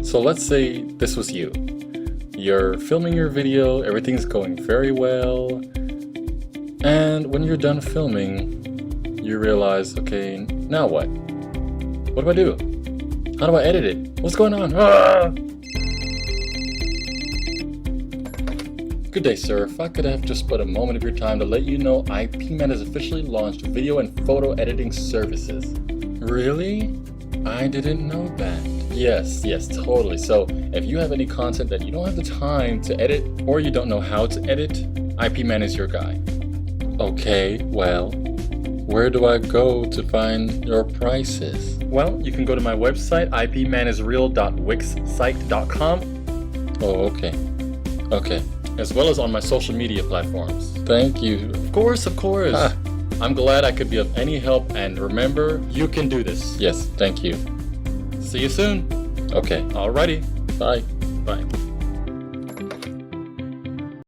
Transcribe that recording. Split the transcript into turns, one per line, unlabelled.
So let's say this was you. You're filming your video, everything's going very well, and when you're done filming, you realize, okay, now what? What do I do? How do I edit it? What's going on? Ah! Good day, sir. If I could have just put a moment of your time to let you know IPman has officially launched video and photo editing services. Really? I didn't know that. Yes, totally. So if you have any content that you don't have the time to edit or you don't know how to edit, IPman is your guy. Okay, well, where do I go to find your prices? Well, you can go to my website, ipmanisreal.wixsite.com. Oh, okay. As well as on my social media platforms. Thank you. Of course. I'm glad I could be of any help, and remember, you can do this. Yes, thank you. See you soon. Okay. Alrighty. Bye.